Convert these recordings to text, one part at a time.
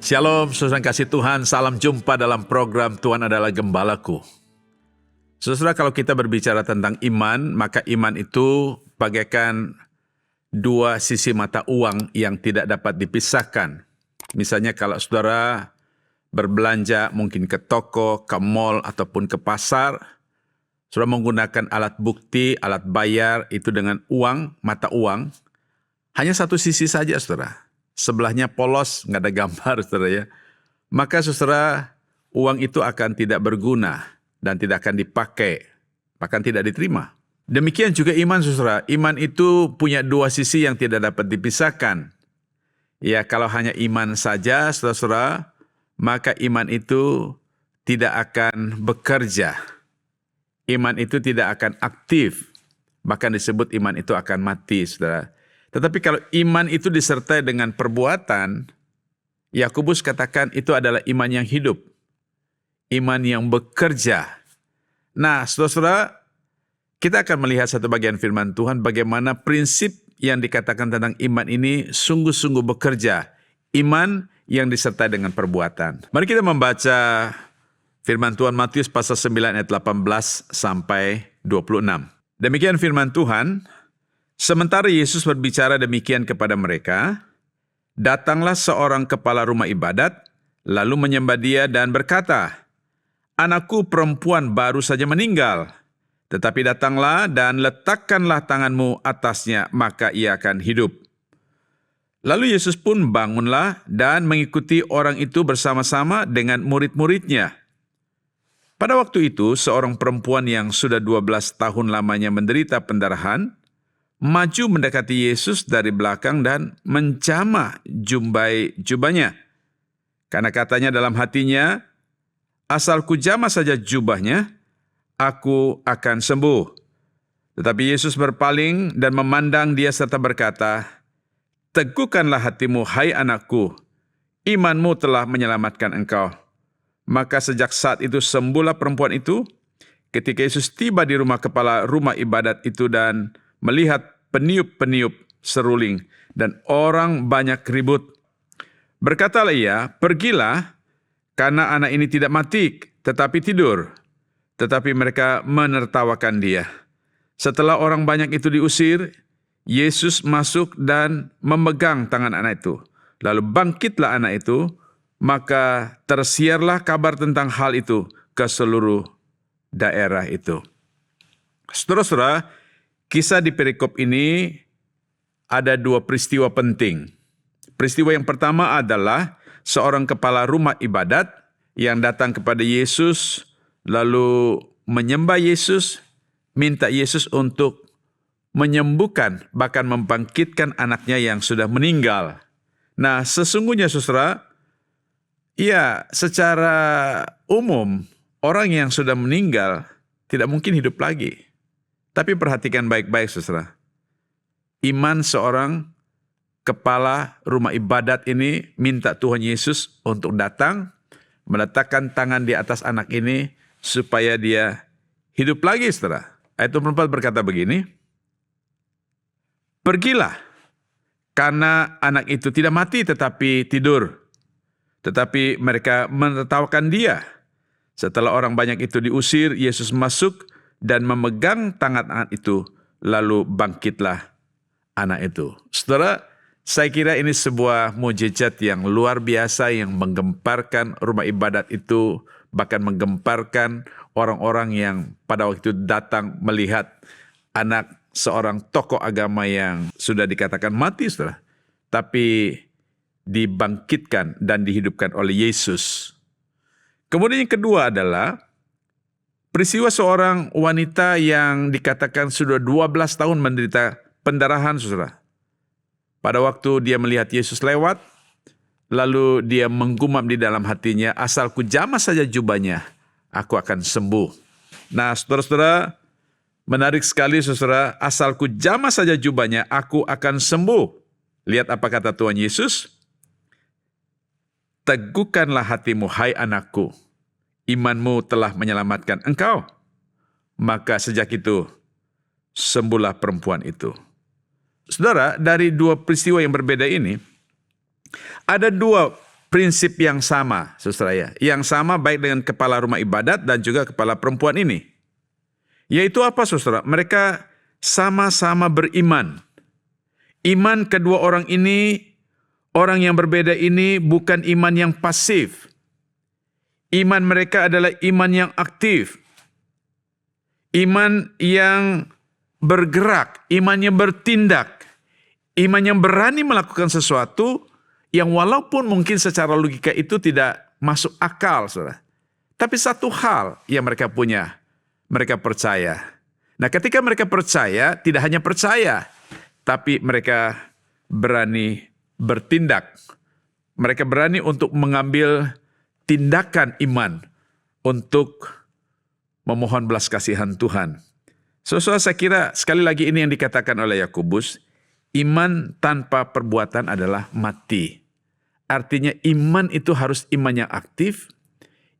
Shalom, saudara kasih Tuhan, salam jumpa dalam program Tuhan adalah Gembalaku. Saudara, kalau kita berbicara tentang iman, maka iman itu bagaikan dua sisi mata uang yang tidak dapat dipisahkan. Misalnya kalau saudara berbelanja mungkin ke toko, ke mall, ataupun ke pasar, saudara menggunakan alat bukti, alat bayar itu dengan uang, mata uang, hanya satu sisi saja saudara. Sebelahnya polos, nggak ada gambar, saudara ya. Maka saudara, uang itu akan tidak berguna dan tidak akan dipakai, bahkan tidak diterima. Demikian juga iman, saudara. Iman itu punya dua sisi yang tidak dapat dipisahkan. Ya, kalau hanya iman saja, saudara-saudara, maka iman itu tidak akan bekerja. Iman itu tidak akan aktif. Bahkan disebut iman itu akan mati, saudara. Tetapi kalau iman itu disertai dengan perbuatan, Yakobus katakan itu adalah iman yang hidup. Iman yang bekerja. Nah, saudara-saudara, kita akan melihat satu bagian firman Tuhan bagaimana prinsip yang dikatakan tentang iman ini sungguh-sungguh bekerja. Iman yang disertai dengan perbuatan. Mari kita membaca firman Tuhan Matius pasal 9 ayat 18 sampai 26. Demikian firman Tuhan. Sementara Yesus berbicara demikian kepada mereka, datanglah seorang kepala rumah ibadat, lalu menyembah dia dan berkata, "Anakku perempuan baru saja meninggal, tetapi datanglah dan letakkanlah tanganmu atasnya, maka ia akan hidup." Lalu Yesus pun bangunlah dan mengikuti orang itu bersama-sama dengan murid-muridnya. Pada waktu itu, seorang perempuan yang sudah 12 tahun lamanya menderita pendarahan, maju mendekati Yesus dari belakang dan menjamah jubahnya. Karena katanya dalam hatinya, asal ku jamah saja jubahnya, aku akan sembuh. Tetapi Yesus berpaling dan memandang dia serta berkata, "Teguhkanlah hatimu, hai anakku, imanmu telah menyelamatkan engkau." Maka sejak saat itu sembuhlah perempuan itu. Ketika Yesus tiba di rumah kepala rumah ibadat itu dan melihat peniup-peniup seruling dan orang banyak ribut, berkatalah ia, "Pergilah, karena anak ini tidak mati, tetapi tidur." Tetapi mereka menertawakan dia. Setelah orang banyak itu diusir, Yesus masuk dan memegang tangan anak itu. Lalu bangkitlah anak itu, maka tersiarlah kabar tentang hal itu ke seluruh daerah itu. Saudara-saudara, kisah di perikop ini ada dua peristiwa penting. Peristiwa yang pertama adalah seorang kepala rumah ibadat yang datang kepada Yesus, lalu menyembah Yesus, minta Yesus untuk menyembuhkan, bahkan membangkitkan anaknya yang sudah meninggal. Nah, sesungguhnya saudara, ya secara umum orang yang sudah meninggal tidak mungkin hidup lagi. Tapi perhatikan baik-baik saudara. Iman seorang kepala rumah ibadat ini minta Tuhan Yesus untuk datang, meletakkan tangan di atas anak ini supaya dia hidup lagi saudara. Ayat 24 berkata begini, "Pergilah, karena anak itu tidak mati tetapi tidur." Tetapi mereka menertawakan dia. Setelah orang banyak itu diusir, Yesus masuk dan memegang tangan anak itu, lalu bangkitlah anak itu. Saudara, saya kira ini sebuah mukjizat yang luar biasa yang menggemparkan rumah ibadat itu, bahkan menggemparkan orang-orang yang pada waktu itu datang melihat anak seorang tokoh agama yang sudah dikatakan mati, saudara, tapi dibangkitkan dan dihidupkan oleh Yesus. Kemudian yang kedua adalah peristiwa seorang wanita yang dikatakan sudah 12 tahun menderita pendarahan, saudara. Pada waktu dia melihat Yesus lewat, lalu dia menggumam di dalam hatinya, "Asal ku jamah saja jubahnya, aku akan sembuh." Nah, saudara-saudara, menarik sekali saudara, asal ku jamah saja jubahnya, aku akan sembuh. Lihat apa kata Tuhan Yesus. "Teguhkanlah hatimu, hai anakku, imanmu telah menyelamatkan engkau." Maka sejak itu, sembuhlah perempuan itu. Saudara, dari dua peristiwa yang berbeda ini, ada dua prinsip yang sama, saudara ya. Yang sama baik dengan kepala rumah ibadat dan juga kepala perempuan ini. Yaitu apa, saudara? Mereka sama-sama beriman. Iman kedua orang ini, orang yang berbeda ini bukan iman yang pasif. Iman mereka adalah iman yang aktif. Iman yang bergerak, iman yang bertindak. Iman yang berani melakukan sesuatu yang walaupun mungkin secara logika itu tidak masuk akal, saudara. Tapi satu hal yang mereka punya, mereka percaya. Nah, ketika mereka percaya, tidak hanya percaya, tapi mereka berani bertindak. Mereka berani untuk mengambil tindakan iman untuk memohon belas kasihan Tuhan. Saudara, saya kira sekali lagi ini yang dikatakan oleh Yakobus, iman tanpa perbuatan adalah mati. Artinya iman itu harus iman yang aktif,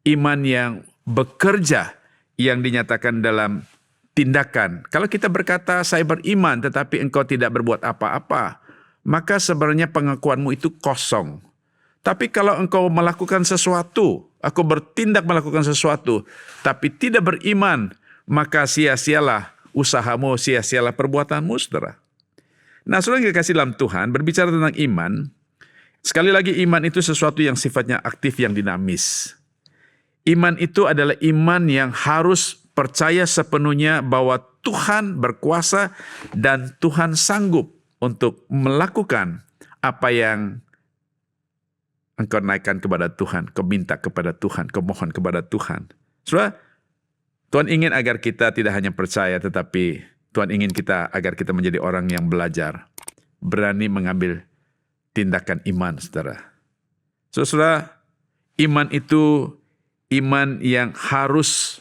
iman yang bekerja, yang dinyatakan dalam tindakan. Kalau kita berkata, saya beriman tetapi engkau tidak berbuat apa-apa, maka sebenarnya pengakuanmu itu kosong. Tapi kalau engkau melakukan sesuatu, aku bertindak melakukan sesuatu, tapi tidak beriman, maka sia-sialah usahamu, sia-sialah perbuatanmu, saudara. Nah, saudara yang dikasih dalam Tuhan, berbicara tentang iman, sekali lagi iman itu sesuatu yang sifatnya aktif, yang dinamis. Iman itu adalah iman yang harus percaya sepenuhnya bahwa Tuhan berkuasa dan Tuhan sanggup untuk melakukan apa yang engkau naikkan kepada Tuhan, kau minta kepada Tuhan, kau mohon kepada Tuhan. Saudara, Tuhan ingin agar kita tidak hanya percaya, tetapi Tuhan ingin kita agar kita menjadi orang yang belajar, berani mengambil tindakan iman, saudara. Saudara, iman itu iman yang harus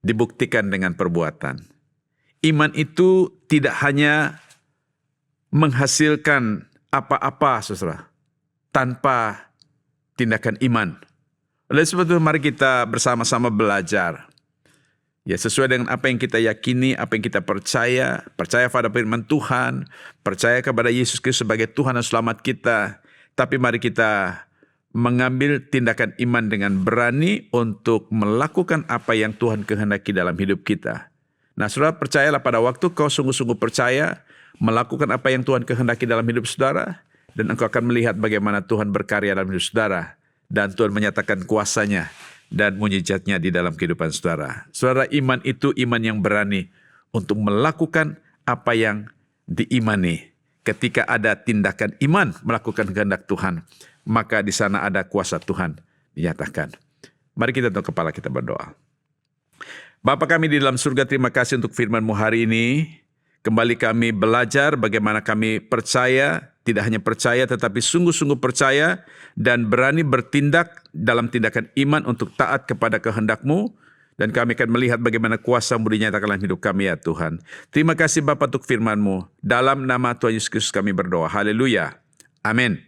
dibuktikan dengan perbuatan. Iman itu tidak hanya menghasilkan apa-apa, saudara, tanpa tindakan iman. Oleh sebab itu, mari kita bersama-sama belajar. Ya, sesuai dengan apa yang kita yakini, apa yang kita percaya pada firman Tuhan, percaya kepada Yesus Kristus sebagai Tuhan dan Selamat kita. Tapi mari kita mengambil tindakan iman dengan berani untuk melakukan apa yang Tuhan kehendaki dalam hidup kita. Nah, saudara, percayalah pada waktu kau sungguh-sungguh percaya, melakukan apa yang Tuhan kehendaki dalam hidup saudara, dan engkau akan melihat bagaimana Tuhan berkarya dalam hidup saudara, dan Tuhan menyatakan kuasanya dan mujizatnya di dalam kehidupan saudara. Saudara, iman itu iman yang berani untuk melakukan apa yang diimani. Ketika ada tindakan iman melakukan kehendak Tuhan, maka di sana ada kuasa Tuhan dinyatakan. Mari kita tunduk kepala, kita berdoa. Bapa kami di dalam surga, terima kasih untuk firman-Mu hari ini. Kembali kami belajar bagaimana kami percaya, tidak hanya percaya tetapi sungguh-sungguh percaya dan berani bertindak dalam tindakan iman untuk taat kepada kehendak-Mu. Dan kami akan melihat bagaimana kuasa-Mu dinyatakan dalam hidup kami, ya Tuhan. Terima kasih Bapa untuk firman-Mu. Dalam nama Tuhan Yesus Kristus kami berdoa. Haleluya. Amin.